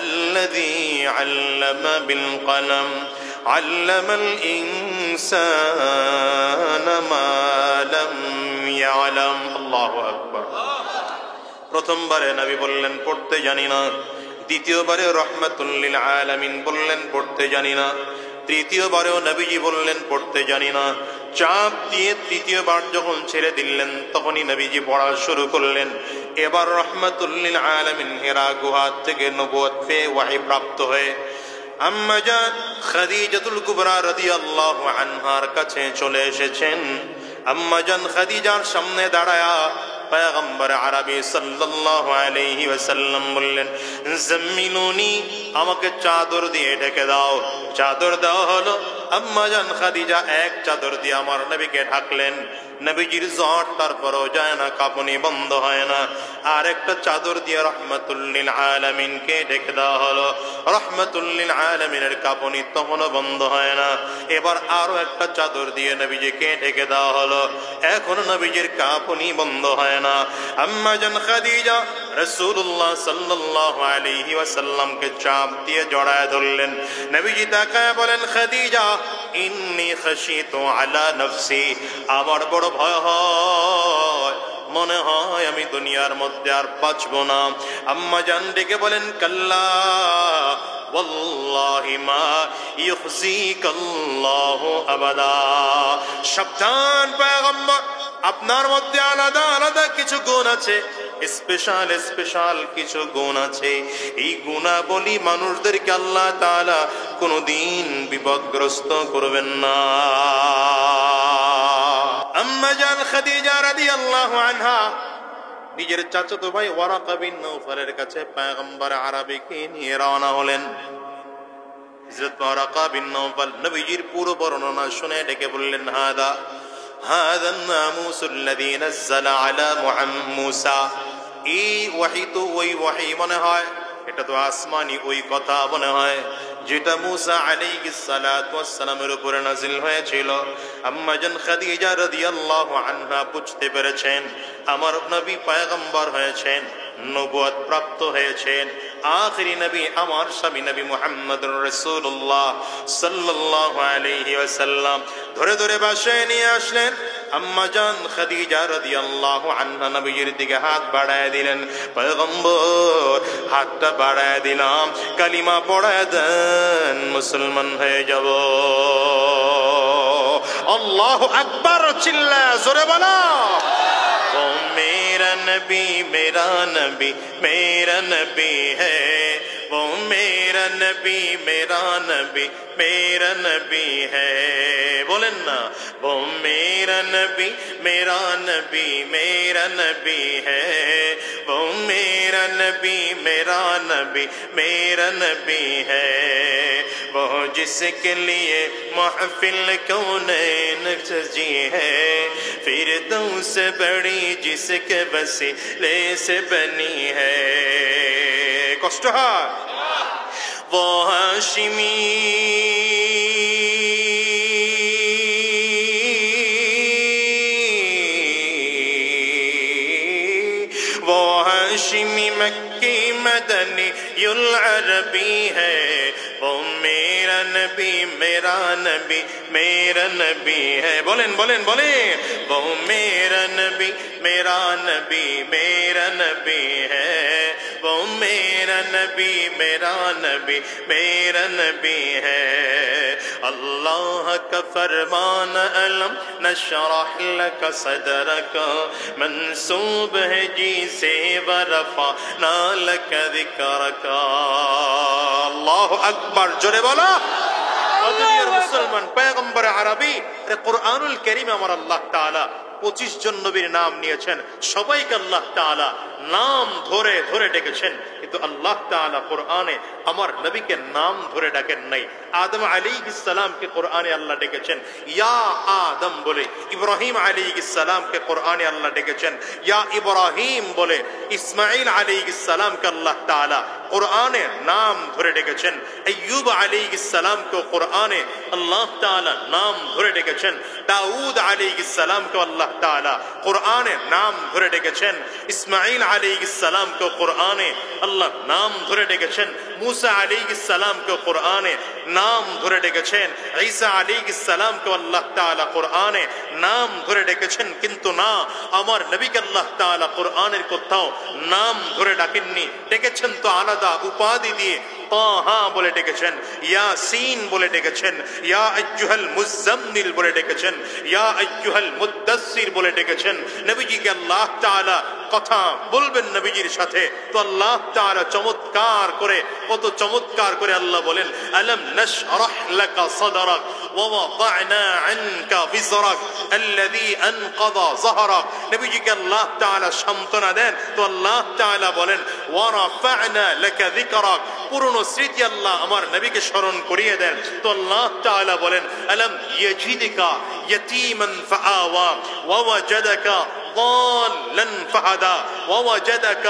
الذي علم بالقلم علم الإنسان ما لم يعلم الله أكبر। প্রথমবারে নবী বললেন পড়তে জানি না, দ্বিতীয়বারে রহমাতুল লিল আলামিন বললেন পড়তে জানি না, তৃতীয়বারেও নবীজি বললেন পড়তে জানি না। চাপ দিয়ে তৃতীয়বার যখন ছেড়ে দিলেন তখনই নবীজি পড়া শুরু করলেন। এবার রহমাতুল লিল আলামিন হেরা গুহা থেকে নবুয়ত পেয়ে ওয়াহী প্রাপ্ত হয়ে আম্মা জান খাদিজাতুল কুবরা রাদিয়াল্লাহু আনহার কাছে চলে এসেছেন। আম্মা জান খাদিজার সামনে দাঁড়ায়া পয়গম্বর আরবি সাল্লাল্লাহু আলাইহি ওয়াসাল্লাম বললেন, জাম্মিলুনি, আমাকে চাদর দিয়ে ঢেকে দাও। চাদর দেওয়া হলো। আম্মা জান খাদিজা এক চাদর দিয়ে আমার নবীকে ঢাকলেন। নবীজির জ্বর তারপরও যায় না, কাঁপুনি বন্ধ হয় না। আর একটা চাদর দিয়ে রহমাতুল লিল আলামিনকে ঢেকে দেওয়া হলো। রহমাতুল লিল আলামিনের কাঁপুনি তখনও বন্ধ হয় না। এবার আরো একটা চাদর দিয়ে নবীজিকে ঢেকে দেওয়া হলো। এখন নবীজির কাঁপুনি বন্ধ হয় না। আম্মা জান খাদিজা রাসূলুল্লাহ সাল্লাল্লাহু আলাইহি ওয়াসাল্লামকে চাপ দিয়ে জড়ায় ধরলেন। নবীজি তাকায় বলেন, খাদিজা ইন্নী খাশিতু আলা নফসি, আমার বড় ভয় হয়, মনে হয় আমি দুনিয়ার মধ্যে আর বাঁচবো না। আম্মা জান ডেকে বলেন, কাল্লা মিনাল্লাহি মা ইউখজিকাল্লাহু আবাদা। সাবধান পয়গম্বর, আপনার মধ্যে আলাদা আলাদা কিছু গুণ আছে, স্পেশাল স্পেশাল কিছু গুণ আছে। এই গুণাবলী মানুষদেরকে আল্লাহ তাআলা কোনদিন বিপদগ্রস্ত করবেন না। আম্মা জান খাদিজা রাদিয়াল্লাহু আনহা নিজের চাচাতো ভাই ওয়ারাকা বিন নওফালের কাছে পয়গম্বর আরবিকে নিয়ে রওনা হলেন। হযরত ওয়ারাকা বিন নওফাল নবীজির পুরো বর্ণনা শুনে ডেকে বললেন, হাদা নামুসুল্লাযী নাযালা আলা মুসা। এই ওয়াহী তো ওই ওয়াহী মনে হয়, এটা তো আসমানি ওই কথা মনে হয় যেটা মুসা আলাইহিস সালাতু ওয়াস সালামের উপরে নাযিল হয়েছিল। আম্মা জান খাদিজা রাদিয়াল্লাহু আনহা বুঝতে পেরেছেন আমার নবী পয়গম্বর হয়েছেন, নবুয়ত প্রাপ্ত হয়েছেন, আখিরি নবী আমার স্বামী নবী মুহাম্মদুর রাসূলুল্লাহ সাল্লাল্লাহু আলাইহি ওয়াসাল্লাম। ধরে ধরে বাসায় নিয়ে আসলেন। আম্মা জান খাদিজা রাদিয়াল্লাহু আনহা নবীর দিকে হাত বাড়ায় দিলেন, পয়গম্বর হাতটা বাড়ায় দিলাম, কালিমা পড়ায় দেন, মুসলমান হয়ে যাব। আল্লাহু আকবার, চিল্লা জোরে বলো। वो मेरा नबी मेरा नबी मेरा नबी है, वो मेरा नबी मेरा नबी मेरा नबी है। बोलें ना, वो मेरा नबी मेरा नबी मेरा नबी है, वो मेरा नबी मेरा नबी मेरा नबी है। वो जिसके लिए महफिल कौनैन सजी है, फिरदौस बड़ी जिसके वसीले से बनी है। कष्ट है वो हाशिमी, वो हाशिमी मक्की मदनी युल अरबी है, वो मेरा नबी मेरा नबी मेरा नबी है। बोलें बोलें बोलें, वो मेरा नबी मेरा नबी मेरा नबी है, वो मेरा नबी मेरा नबी मेरा नबी है। अल्लाह का फरमान अलम नशरह लक सदरक, मंसूब है जी से वरफअना लक ज़िक्रक। अल्लाह अकबर, जोरे बोलो। দুনিয়ার মুসলমান পয়গম্বর আরবি কুরআনুল কারীমে আমার আল্লাহ তাআলা 25 জন নবীর নাম নিয়েছেন, সবাইকে আল্লাহ তাআলা নাম ধরে ধরে ডেকেছেন, কিন্তু আল্লাহ তাআলা কোরআনে আমার নবীকে নাম ধরে ডাকেন নাই। আদম আলাইহিস সালামকে কোরআনে আল্লাহ ডেকেছেন ইয়া আদম বলে, ইব্রাহিম আলাইহিস সালামকে কোরআনে আল্লাহ ডেকেছেন ইয়া ইব্রাহিম বলে, ইসমাঈল আলাইহিস সালামকে আল্লাহ তাআলা কোরআনে নাম ধরে ডেকেছেন, আইয়ুব আলাইহিস সালামকে কোরআনে আল্লাহ তাআলা নাম ধরে ডেকেছেন, দাউদ আলাইহিস সালামকে আল্লাহ তাআলা কোরআনে নাম ধরে ডেকেছেন, ইসমাঈল আলাইহিস সালামকে কোরআনে আল্লাহ নাম ধরে ডেকেছেন, मूसा अलैहिस्सलाम को कुरान नाम धरे डेकेছেন, ঈসা আলাইহিসসালাম को अल्लाह ताआला कुरान नाम धरे डेकेছেন, किन्तु ना আমার নবীকে আল্লাহ তাআলা কুরআনের কোথাও নাম ধরে ডাকেননি। ডেকেছেন তো আলাদা উপাধি দিয়ে, তাহা বলে ডেকেছেন, ইয়াসিন বলে ডেকেছেন, ইয়া আইয়ুহাল মুজাম্মিল বলে ডেকেছেন, ইয়া আইয়ুহাল মুদ্দাসসির বলে ডেকেছেন। নবীজিকে আল্লাহ তাআলা কথা বলবেন নবীজির সাথে, তো আল্লাহ তাআলা চমৎকার করে, কত চমৎকার করে আল্লাহ বলেন, আলাম নাশরাহ লাকা সাদরাক ওয়া ওয়াদা'না আনকা বিজরাক আল্লাযী আনকাযা যাহরাক। নবীজিকে আল্লাহ তাআলা সান্তনা দেন, তো আল্লাহ তাআলা বলেন ওয়া রাফা'না লাকা যিকরাক, পুরনো স্মৃতি আল্লাহ আমার নবীকে স্মরণ করিয়ে দেন, তো আল্লাহ তাআলা বলেন আলাম ইয়াজিদকা ইয়াতীমান ফাআওয়া ওয়া ওয়াজাদাকা ضالا فهدى ووجدك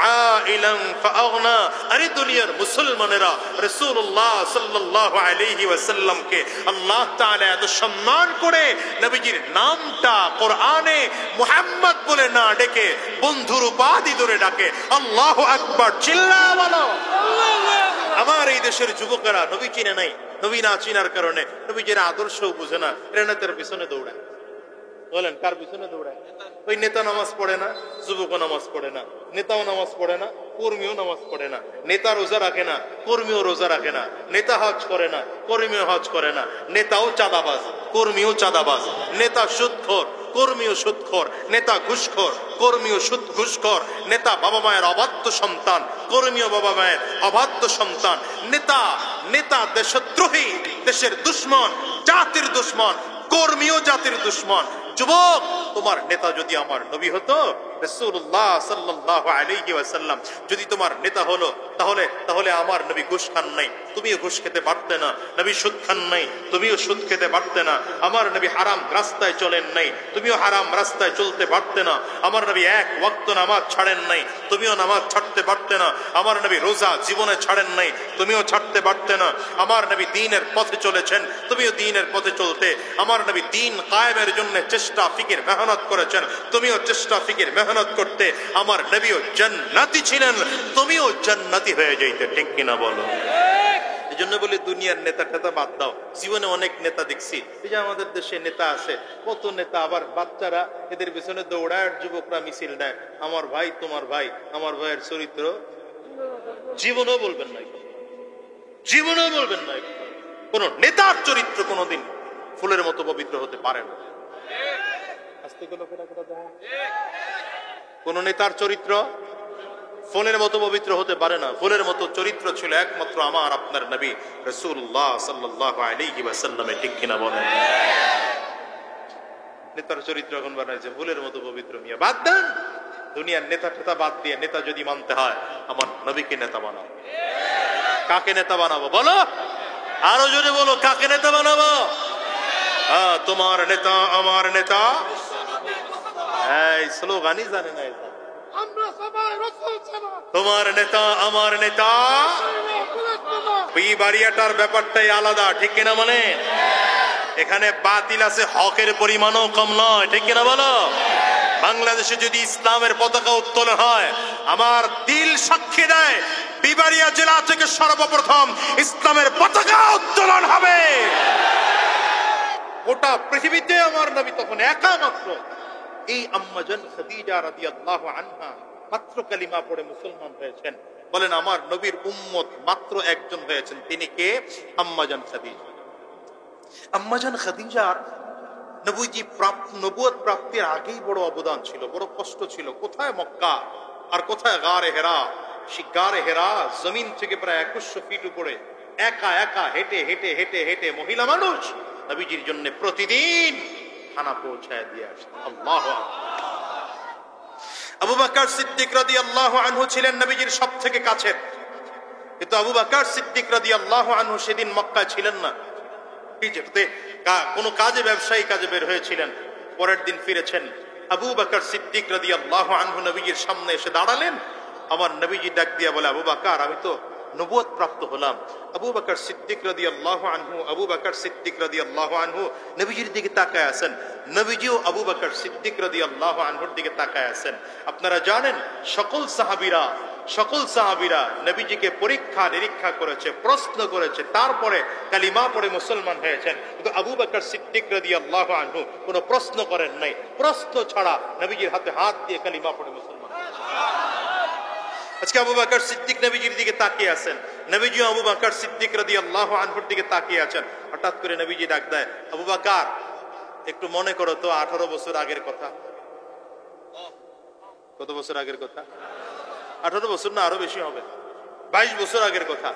عائلا فأغنى। আরে দুনিয়ার মুসলমানেরা রাসূলুল্লাহ সাল্লাল্লাহু আলাইহি ওয়াসাল্লাম কে আল্লাহ তাআলা এত সম্মান করে নবীজির নামটা কোরআনে মুহাম্মদ বলে না ডেকে বন্ধুর উপাধি ধরে ডাকে। আল্লাহু আকবার, চিল্লা বলো। আমার এই দেশের যুবকেরা নবী চিনে নাই, নবী না চিনার কারণে নবীজির আদর্শও বুঝে না, রেনাতের পিছনে দৌড়ায়। বলেন কার পিছনে দৌড়ায়? ওই নেতা নামাজ পড়ে না, যুবকও নামাজ পড়ে না, নেতাও নামাজ পড়ে না, কর্মীও নামাজ পড়ে না, নেতা রোজা রাখে না, কর্মীও রোজা রাখে না, নেতা হজ করে না, কর্মীও হজ করে না, নেতাও চাঁদাবাজ, কর্মীও চাঁদাবাজ, নেতা সুদখোর, কর্মীও সুদখোর, নেতা ঘুষখোর, কর্মীও ঘুষখোর, নেতা বাবা মায়ের অবাধ্য সন্তান, কর্মীও বাবা মায়ের অবাধ্য সন্তান, নেতা নেতা দেশদ্রোহী, দেশের দুশ্মন, জাতির দুশ্মন, কর্মীও জাতির দুশ্মন। যুবক, তোমার নেতা যদি আমার নবী হতো, রাসূলুল্লাহ সাল্লাল্লাহু আলাইহি ওয়াসাল্লাম যদি তোমার নেতা হলো, তাহলে আমার নবী ঘুষ খান নাই, তুমিও ঘুষ খেতে পারতে না। নবী সুদ খান নাই, তুমিও সুদ খেতে পারতে না। আমার নবী হারাম রাস্তায় চলেন নাই, তুমিও হারাম রাস্তায় চলতে পারতে না। আমার নবী এক ওয়াক্ত নামাজ ছাড়েন নাই, তুমিও নামাজ ছাড়তে পারতে না। আমার নবী রোজা জীবনে ছাড়েন নাই, তুমিও ছাড়তে পারতে না। আমার নবী দ্বীনের পথে চলেছেন, তুমিও দ্বীনের পথে চলতে। আমার নবী দ্বীন কায়েমের জন্য চেষ্টা ফিকির মেহনত করেছেন, তুমিও চেষ্টা ফিকির মেহনত করতে। আমার নবীও জান্নাতি ছিলেন, তুমিও জান্নাতি হয়ে যাইতে, ঠিক কিনা বলো? এই জন্য বলি দুনিয়ার নেতা টেতা বাদ দাও। জীবনে অনেক নেতা দেখছি, এই যে আমাদের দেশে নেতা আছে, কত নেতা, আবার বাচ্চারা এদের পিছনে দৌড়ায়, যুবকরা মিছিল দেয়, আমার ভাই তোমার ভাই, আমার ভাইয়ের চরিত্র জীবনেও বলবেন না, জীবনেও বলবেন না। কোন নেতার চরিত্র কোনদিন ফুলের মতো পবিত্র হতে পারে না। কোন নেতার চরিত্র ফুলের মতো পবিত্র হতে পারে না। ফুলের মতো চরিত্র ছিল একমাত্র আমার আপনার নবী রাসূলুল্লাহ সাল্লাল্লাহু আলাইহি ওয়াসাল্লামের, ঠিক কিনা বলেন? নেতার চরিত্র এখন বানাইছে ফুলের মতো পবিত্র। মিয়া বাদ দেন, দুনিয়ার নেতা টেতা বাদ দিয়ে নেতা যদি মানতে হয়, আমার নবীকে নেতা বানাবো। কাকে নেতা বানাবো বলো? আরো জোরে বলো, কাকে নেতা বানাবো? তোমার নেতা আমার নেতা। এই স্লোগানই জানে না, তোমার নেতা আমার নেতা। বাড়িয়াটার ব্যাপারটাই আলাদা, ঠিক কিনা? মানে এখানে বাতিল আছে, হকের পরিমাণও কম নয়, ঠিক কিনা বলো? বাংলাদেশে যদি ইসলামের পতাকা উত্তোলন হয়, আমার দিল সাক্ষী দেয়, বিবাড়িয়া জেলা থেকে সর্বপ্রথম ইসলামের পতাকা উত্তোলন হবে। গোটা পৃথিবীতে আমার নবী তখন একা মাত্র। এই আম্মাজান খাদিজা রাদিয়াল্লাহু আনহা মাত্র কালিমা পড়ে মুসলমান হয়েছেন। বলেন আমার নবীর উম্মত মাত্র একজন হয়েছেন, তিনি কে? আম্মাজান খাদিজা। আম্মাজান খাদিজার নবীজি নবুয়ত প্রাপ্তির আগেই বড় অবদান ছিল, বড় কষ্ট ছিল। কোথায় মক্কা আর কোথায় গারে হেরা। সেই গারে হেরা জমিন থেকে প্রায় 2100 ফিট উপরে একা একা হেঁটে হেঁটে হেঁটে হেঁটে মহিলা মানুষ নবীজির জন্য প্রতিদিন খানা পৌঁছায় দিয়ে আসতেন। আল্লাহু আকবার। আবু বকর সিদ্দিক রাদিয়াল্লাহু আনহু ছিলেন নবীজির সবথেকে কাছের, কিন্তু আবু বকর সিদ্দিক রাদিয়াল্লাহু আনহু সেদিন মক্কায় ছিলেন না। কোন কাজে, ব্যবসায়ী কাজে বের হয়েছিলেন, পরের দিন ফিরেছেন। আবু বকর সিদ্দিক রাদিয়াল্লাহু আনহু নবীজির সামনে এসে দাঁড়ালেন। আমার নবীজি ডাক দিয়া বলে, আবু বকর, আমি তো নবুয়ত প্রাপ্ত হলাম। আবু বকর সিদ্দিক রাদিয়াল্লাহু আনহু নবীজির দিকে তাকায় আছেন। নবীজিও আবু বকর সিদ্দিক রাদিয়াল্লাহু আনহুর দিকে তাকায় আছেন। আপনারা জানেন, সকল সাহাবীরা নবীজিকে পরীক্ষা নিরীক্ষা করেছে, প্রশ্ন করেছে, তারপরে কালিমা পড়ে মুসলমান হয়েছেন। কিন্তু আবু বকর সিদ্দিক রাদিয়াল্লাহু আনহু কোনো প্রশ্ন করেন নাই, প্রশ্ন ছাড়া নবীজির হাতে হাত দিয়ে কালিমা পড়ে মুসলমান। আজকে আবু বকর সিদ্দিক নবীজির দিকে তাকিয়ে আছেন, নবীজি আবু বকর সিদ্দিক রাদিয়াল্লাহু আনহুর দিকে তাকিয়ে আছেন। হঠাৎ করে নবীজি ডাক দেয়, আবু বকর, একটু মনে করো তো 18 বছর আগের কথা। কত বছর আগের কথা? 18 বছর না, আরো বেশি হবে, 22 বছর আগের কথা।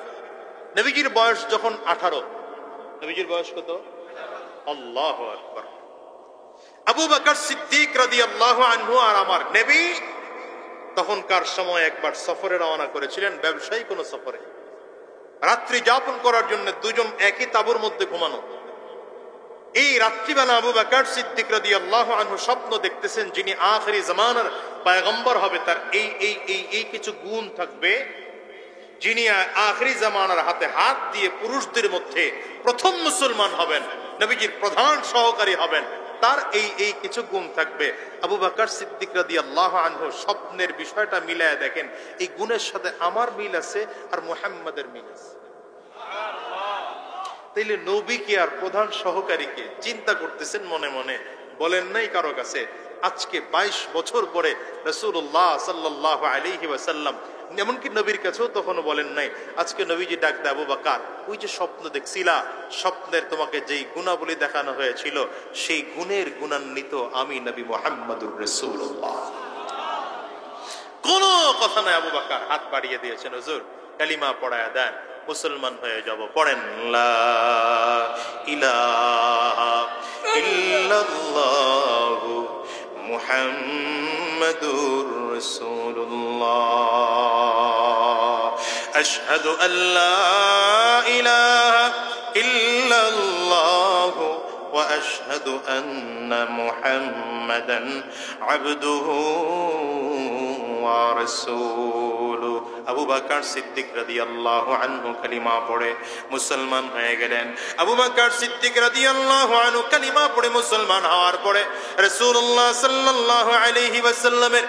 নবীজির বয়স যখন 18, নবীজির বয়স কত? আল্লাহু আকবার। আবু বকর সিদ্দিক রাদিয়াল্লাহু আনহু আর আমার নবী তখনকার সময় একবার সফরে রওনা করেছিলেন, ব্যবসায়ী কোন সফরে। রাত্রি যাপন করার জন্য দুজন একই তাঁবুর মধ্যে ঘুমানো। এই রাত্রিবেলা আবু বকর সিদ্দিক রাদিয়াল্লাহু আনহু স্বপ্ন দেখতেছেন, যিনি আখিরি জামানার পয়গম্বর হবে, তার এই কিছু গুণ থাকবে। যিনি আখিরি জামানার হাতে হাত দিয়ে পুরুষদের মধ্যে প্রথম মুসলমান হবেন, নবীজির প্রধান সহকারী হবেন, তার এই কিছু গুণ থাকবে। আবু বকর সিদ্দিক রাদিয়াল্লাহু আনহু স্বপ্নের বিষয়টা মিলায় দেখেন, এই গুণের সাথে আমার মিল আছে আর মুহাম্মাদের মিল আছে। তাইলে নবীকে আর প্রধান সহকারীকে চিন্তা করতেছেন মনে মনে, বলেন নাই কারো কাছে। আজকে 22 বছর পরে রাসূলুল্লাহ সাল্লাল্লাহু আলাইহি ওয়াসাল্লাম এমনকি নবীর কাছেও তখনও বলেন নাই। আজকে নবীজি ডাক দেয়, আবু বকর ওই যে স্বপ্ন দেখছিলা, স্বপ্নের তোমাকে যেই গুণাবলী দেখানো হয়েছিল সেই গুণের গুণান্বিত আমি নবী মুহাম্মদুর রাসূলুল্লাহ। কোনো কথা নাই, আবু বকর হাত বাড়িয়ে দিয়েছেন, হুজুর কালিমা পড়ায়া দেন, মুসলমান হয়ে যাব। পড়েন লা ইলাহা ইল্লাল্লাহু মুহাম্মাদুর রাসূলুল্লাহ, আশহাদু আল্লা ইলাহা ইল্লাল্লাহু ওয়া আশহাদু আন্না মুহাম্মাদান আবদুহু ওয়া রাসূলুহু। আবু বকর সিদ্দিক রাদিয়াল্লাহু আনহু কালিমা পড়ে মুসলমান হয়ে গেলেন। আবু বকর সিদ্দিক রাদিয়াল্লাহু আনহু কালিমা পড়ে মুসলমান হওয়ার পরে রাসূলুল্লাহ সাল্লাল্লাহু আলাইহি ওয়াসাল্লামের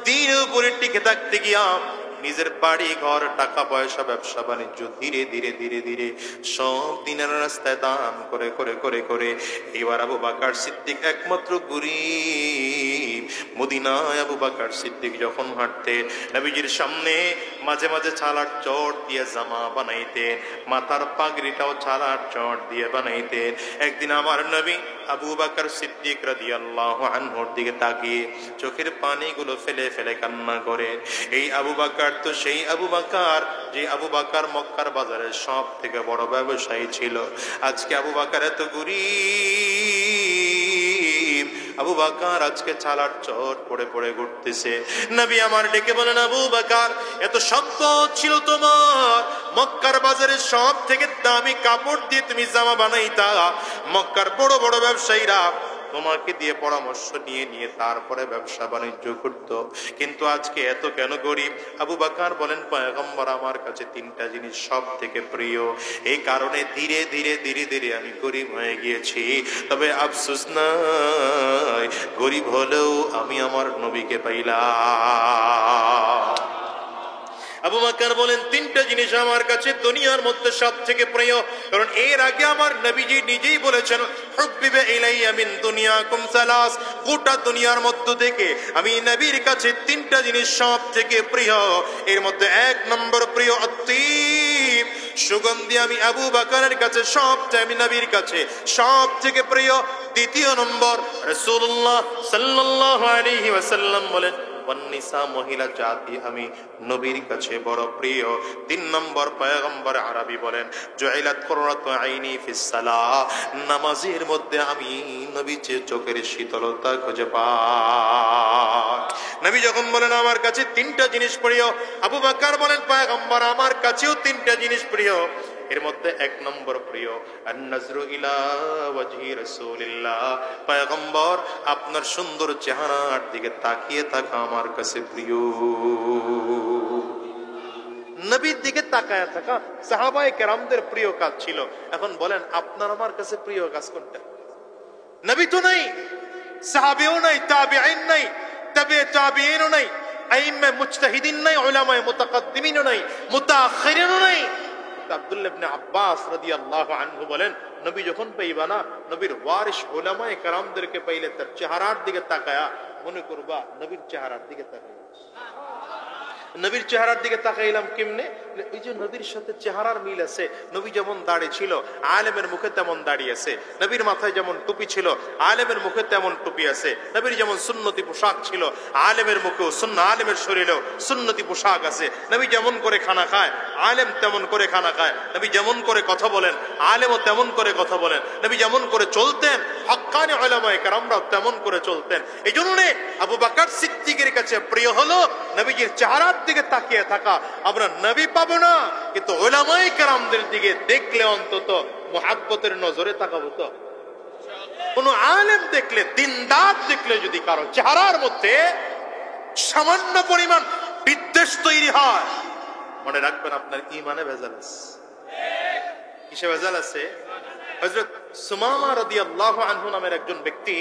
দ্বীনের উপরে টিকে থাকতে গিয়া নিজের বাড়ি ঘর টাকা পয়সা ব্যবসা বাণিজ্য ধীরে ধীরে ধীরে ধীরে সব দিনের রাস্তায় দান করে করে করে করে এবার আবু বকর সিদ্দিক একমাত্র গরীব। মদিনায় আবু বকর সিদ্দিক যখন হাঁটতেন নবীজির সামনে মাঝে মাঝে ছালার চট দিয়ে জামা বানাইতেন, মাথার পাগড়িটাও ছালার চট দিয়ে বানাইতেন। একদিন আমার নবী আবু বকর সিদ্দিক রাদিয়াল্লাহু আনহুর দিকে তাকিয়ে চোখের পানিগুলো ফেলে ফেলে কান্না করেন। এই আবু বকর তো সেই আবু বকর যে আবু বকর মক্কার বাজারের সব থেকে বড় ব্যবসায়ী ছিল। আজকে আবু বকর এত গরীব, আবু বকর আজকে ছালার চট পড়ে পড়ে ঘুরতেছে। নবী আমার ডেকে বলেন, আবু বকর এত সম্পদ ছিল তোমার, মক্কার বাজারের সব থেকে দামি কাপড় দিয়ে তুমি জামা বানাইতা, মক্কার বড় বড় ব্যবসায়ীরা তোমাকে দিয়ে পরামর্শ নিয়ে নিয়ে তারপরে ব্যবসা বাণিজ্য করত, কিন্তু আজকে এত কেন গরিব? আবু বকর বলেন, পয়গম্বর আমার কাছে তিনটা জিনিস সব থেকে প্রিয়, এই কারণে ধীরে ধীরে ধীরে ধীরে আমি গরিব হয়ে গিয়েছি। তবে আফসোস নাই, গরিব হলেও আমি আমার নবীকে পাইলাম। আবু বকর বলেন, তিনটা জিনিস আমার কাছে দুনিয়ার মধ্যে সব থেকে প্রিয়, কারণ এর আগে আমার নবীজি নিজেই বলেছেন, হুব্বিবা ইলাইয়া মিন দুনিয়াকুম সালাস, গোটা দুনিয়ার মধ্য থেকে আমি নবীর কাছে তিনটা জিনিস সব থেকে প্রিয়। এর মধ্যে এক নম্বর প্রিয় আত্মীব, সুগন্ধি আমি আবু বকরের কাছে সবচেয়ে, আমি নবীর কাছে সব থেকে প্রিয়। দ্বিতীয় নম্বর রাসূলুল্লাহ সাল্লাল্লাহু আলাইহি ওয়াসাল্লাম বলেন, নিসা মহিলা জাতি আমি নবীর কাছে বড় প্রিয়। তিন নম্বর পয়গম্বর আরবি বলেন, জুইলাত কুররাতু আইনি ফিস সালাহ, নামাজের মধ্যে আমি নবীর চোখের শীতলতা খুঁজে পাই। নবী যখন বলেন আমার কাছে তিনটা জিনিস প্রিয়, আবু বকর বলেন পয়গম্বর আমার কাছেও তিনটা জিনিস প্রিয়। এর মধ্যে এক নম্বর প্রিয় আন-নাজরু ইলা ওয়াজহি রাসূলিল্লাহ, পয়গম্বর আপনার সুন্দর চেহারার দিকে তাকিয়ে থাকা আমার কাছে প্রিয়। নবীর দিকে তাকায় থাকা সাহাবায়ে কেরামদের প্রিয় কাজ ছিল। এখন বলেন আপনার আমার কাছে প্রিয় কাজ কোনটা? নবী তো নাই, সাহাবীও নাই, তাবিঈন নাই, তাবে তাবিঈনও নাই, আইম্মা মুজতাহিদিন নাই, উলামায়ে মুতাকাদ্দিমিনও নাই, মুতাআখিরিনও নাই। আব্দুল্লাহ ইবনে আব্বাস রাদিয়াল্লাহু আনহু বলেন, নবী যখন পাইবা না, নবীর ওয়ারিস উলামায়ে কেরামদেরকে পাইলে তার চেহারার দিকে তাকায়া মনে করবা নবীর চেহারার দিকে তাকাই। নবীর চেহারার দিকে তাকাইলাম কেমনে? ওই যে নবীর সাথে চেহারার মিল আছে। নবী যেমন দাড়ি ছিল, আলেমের মুখে তেমন দাড়ি আছে। নবীর মাথায় যেমন টুপি ছিল, আলেমের মুখে তেমন টুপি আছে। নবীর যেমন সুন্নতি পোশাক ছিল, আলেমের মুখেও আলেমের শরীরেও সুন্নতি পোশাক আছে। নবী যেমন করে খানা খায়, আলেম তেমন করে খানা খায়। নবী যেমন করে কথা বলেন, আলেমও তেমন করে কথা বলেন। নবী যেমন করে চলতেন, হক্কানি উলামায়ে কেরামরাও তেমন করে চলতেন। এই জন্য আবু বকর সিদ্দিকের কাছে প্রিয় হলো নবীজির চেহারার দিকে তাকিয়ে থাকা। আমরা নবী পাবো না, কিন্তু উলামায়ে কেরামদের দিকে দেখলে অন্তত মুহাব্বতের নজরে তাকাবো। তো কোন আলেম দেখলে, দিনদার দেখলে যদি কারো চেহারার মধ্যে সামান্য পরিমাণ বিদ্বেষ তৈরি হয়, মনে রাখবেন আপনার ঈমানে ভেজাল আছে। কিসে ভেজাল আছে? হযরত সুমামা রাদিয়াল্লাহু আনহু নামের একজন ব্যক্তি,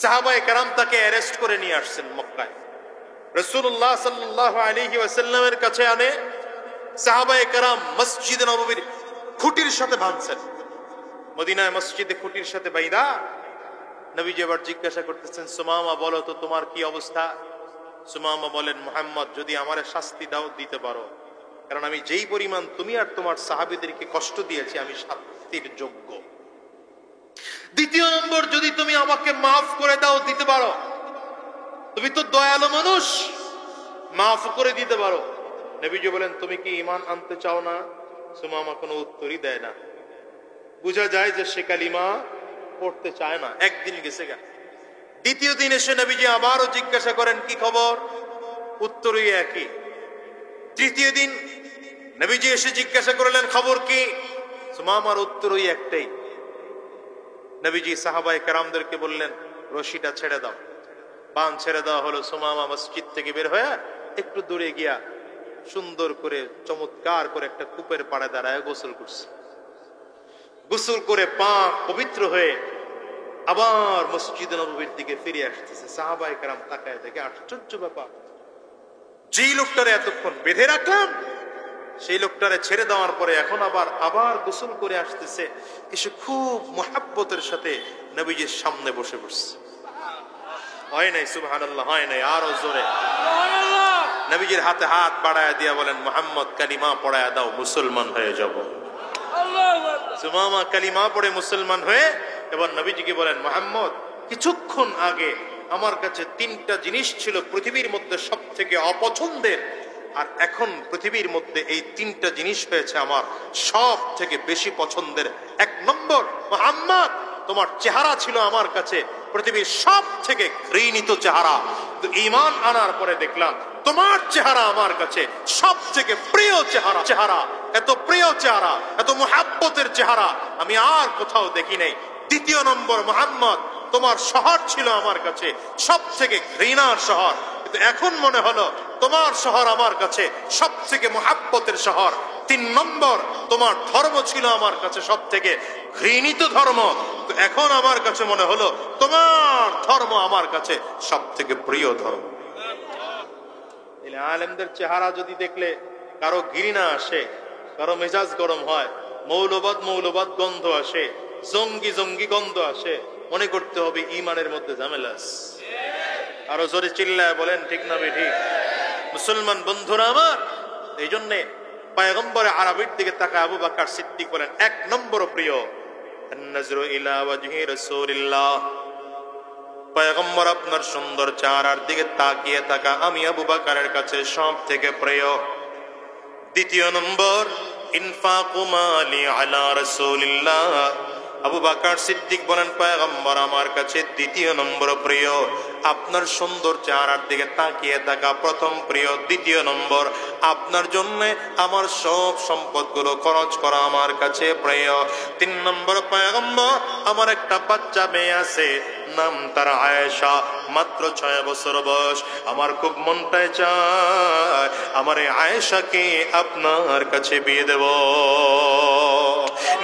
সাহাবায়ে কেরাম তাকে অ্যারেস্ট করে নিয়ে আসছেন মক্কায়। রাসূলুল্লাহ সাল্লাল্লাহু আলাইহি ওয়াসাল্লামের কাছে আনে সাহাবায়ে কেরাম মসজিদে নববীর খুঁটির সাথে বাঁধছেন। মদিনায় মসজিদে খুঁটির সাথে বাইদা নবীজি এবার জিজ্ঞাসা করতেছেন, সুমামা বলো তো তোমার কি অবস্থা? সুমামা বলেন, মুহাম্মদ যদি আমারে শাস্তি দাও দিতে পারো, কারণ আমি যেই পরিমাণ তুমি আর তোমার সাহাবীদেরকে কষ্ট দিয়েছি আমি শাস্তির যোগ্য। দ্বিতীয় নম্বর, যদি তুমি আমাকে মাফ করে দাও দিতে পারো, তুমি তো দয়ালু মানুষ, মাফ করে দিতে পারো। নবীজি বলেন, তুমি কি ঈমান আনতে চাও না? সুমামা কোনো উত্তরই দেয় না। বোঝা যায় যে সে কালিমা পড়তে চায় না। একদিন গেছে গা, দ্বিতীয় দিন এসে নবীজি আবারও জিজ্ঞাসা করেন, কি খবর? উত্তরই একই। তৃতীয় দিন নবীজি এসে জিজ্ঞাসা করলেন, খবর কি? সুমামার উত্তরই একটাই। নবীজি সাহাবায়ে কেরামদেরকে বললেন, রশিটা ছেড়ে দাও। বান ছেড়ে দেওয়া হলো। সুমামা মসজিদ থেকে বের হয়ে একটু দূরে গিয়া সুন্দর করে চমৎকার করে একটা কূপের পাড়ে দাঁড়ায় গোসল করছে। গোসল করে পাক পবিত্র হয়ে আবার মসজিদে নববীর দিকে ফিরে আসতেছে। সাহাবায়ে কেরাম তাকায় দেখে আশ্চর্য ব্যাপার, যেই লোকটারে এতক্ষণ বেঁধে রাখলাম সেই লোকটারে ছেড়ে দেওয়ার পরে এখন আবার গোসল করে আসতেছে, এসে খুব মুহাব্বতের সাথে নবীজির সামনে বসে পড়ছে। হয় নাই সুবহানাল্লাহ, হয় নাই, আরো জোরে সুবহানাল্লাহ। নবীজির হাতে হাত বাড়ায় দিয়া বলেন, মুহাম্মদ কালিমা পড়ায় দাও, মুসলমান হয়ে যাব। সুমামা কালিমা পড়ে মুসলমান হয়ে এবার নবীজিকে বলেন, মুহাম্মদ কিছুক্ষণ আগে আমার কাছে তিনটা জিনিস ছিল পৃথিবীর মধ্যে সব থেকে অপছন্দের, আর এখন পৃথিবীর মধ্যে এই তিনটা জিনিস হয়েছে আমার সব থেকে বেশি পছন্দের। এক নম্বর, মুহাম্মদ তোমার চেহারা ছিল আমার কাছে পৃথিবীর সব থেকে ঘৃণিত চেহারা, তো ঈমান আনার পরে দেখলাম তোমার চেহারা আমার কাছে সব থেকে প্রিয় চেহারা। এত প্রিয় চেহারা, এত মুহাব্বতের চেহারা আমি আর কোথাও দেখি নাই। দ্বিতীয় নম্বর, মুহাম্মদ তোমার শহর ছিল আমার কাছে সব থেকে ঘৃণার শহর, কিন্তু এখন মনে হলো তোমার শহর আমার কাছে সব থেকে মুহাব্বতের শহর। তিন নম্বর, তোমার ধর্ম ছিল আমার কাছে সব থেকে ঘৃণিত ধর্ম, তো এখন আমার কাছে মনে হলো তোমার ধর্ম আমার কাছে সব থেকে প্রিয় ধর্ম। আলেমদের চেহারা যদি দেখলে কারো ঘৃণা আসে, কারো মেজাজ গরম হয়, মৌলবাদ গন্ধ আসে, জঙ্গি গন্ধ আসে, মনে করতে হবে ঈমানের মধ্যে ঝামেলা আছে। আরো জোরে চিল্লায় বলেন ঠিক না বেঠিক? মুসলমান বন্ধুরা আমার, এই জন্যে পয়গম্বর আরবির দিকে তাকায় আবু বকর সিদ্দিক বলেন, এক নম্বর প্রিয় আন-নাজরু ইলা ওয়াজহি রাসূলিল্লাহ, পয়গম্বর আপনার সুন্দর চেহারার দিকে তাকিয়ে থাকা আমি আবু বকরের কাছে সব থেকে প্রিয়। দ্বিতীয় নম্বর, ইনফাকু মালি আলা রাসূলিল্লাহ, আবু বকর সিদ্দিক বলেন, পয়গম্বর আমার কাছে দ্বিতীয় নম্বর প্রিয়। আপনার সুন্দর চেহারার দিকে তাকিয়ে থাকা প্রথম প্রিয়, দ্বিতীয় নম্বর আপনার জন্য আমার সব সম্পদগুলো খরচ করা আমার কাছে প্রিয়। তিন নম্বর, পয়গম্বর আমার একটা বাচ্চা মেয়ে আছে, নাম তার আয়েশা, মাত্র 6 বছর বয়স। আমার খুব মনটায় চায় আমার এই আয়েশাকে আপনার কাছে বিয়ে দেব।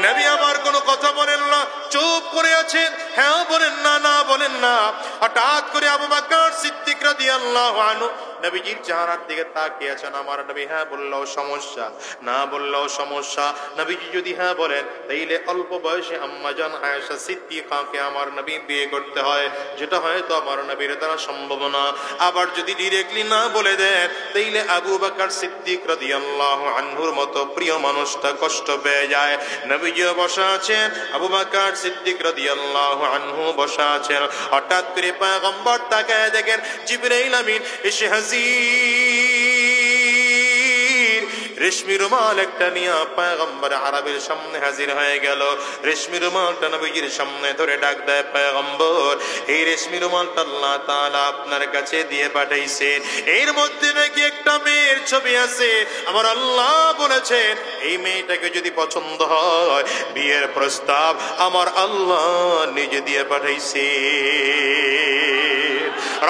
নবী আমার কোনো কথা বলেন না, চুপ করে আছেন, হ্যাঁ বলেন না, না বলেন না। হঠাৎ করে আবু বকর সিদ্দিক রাদিয়াল্লাহু আনহু নবীজির চেহারার দিকে তাকিয়ে আছেন। আমার নবী হ্যাঁ বললেও সমস্যা, না বললেও সমস্যা। নবীজি যদি হ্যাঁ বলেন তাইলে অল্প বয়সে আম্মাজান আয়েশা সিদ্দিকাকে আমার নবী বিয়ে করতে হয়, যেটা হয়তো আমার নবীর দ্বারা সম্ভব না। আবার যদি ডিরেক্টলি না বলে দেন তাইলে আবু বকর সিদ্দিক রাদিয়াল্লাহু আনহুর মতো প্রিয় মানুষটা কষ্ট পেয়ে যায়। নবীজিও বসা আছেন, আবু বকর সিদ্দিক রাদিয়াল্লাহু আনহু বসা আছেন। হঠাৎ করে পয়গম্বর তাকায় দেখেন জিবরাইল আমিন এসে রেশমি রুমাল একটা নিয়ে পয়গম্বর আরবের সামনে হাজির হয়ে গেল। রেশমি রুমালটা নবীজির সামনে ধরে ডাক দেয়, পয়গম্বর এই রেশমি রুমালটা আল্লাহ তাআলা আপনার কাছে দিয়ে পাঠাইছেন, এর মধ্যে নাকি একটা মেয়ের ছবি আছে। আমার আল্লাহ বলেছেন এই মেয়েটাকে যদি পছন্দ হয় বিয়ের প্রস্তাব আমার আল্লাহ নিজে দিয়ে পাঠাইছে।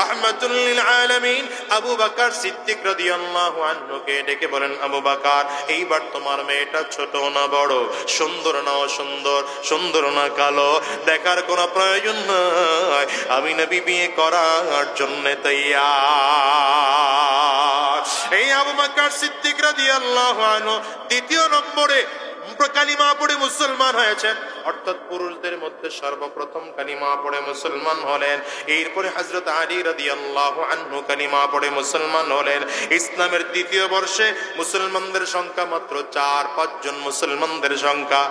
রাহমাতুল লিল আলামিন আবু বকর সিদ্দিক রাদিয়াল্লাহু আনহুকে ডেকে বলেন, আবু বকর এইবার তোমার মেয়েটা ছোট না বড়, সুন্দর না অসুন্দর, সুন্দর না কালো, দেখার কোনো প্রয়োজন নাই, আমি নবী বিয়ে করার জন্য তৈয়ার। এই আবু বকর সিদ্দিক রাদিয়াল্লাহু আনহু দ্বিতীয় নম্বরে কালিমা পড়ে মুসলমান হয়েছেন। অর্থাৎ পুরুষদের মধ্যে সর্বপ্রথম কালিমা পড়ে মুসলমান হলেন। এরপরে হযরত আলী রাদিয়াল্লাহু আনহু কালিমা পড়ে মুসলমান হলেন। ইসলামের দ্বিতীয় বর্ষে মুসলমানদের সংখ্যা মাত্র 4-5 জন মুসলমানদের সংখ্যা।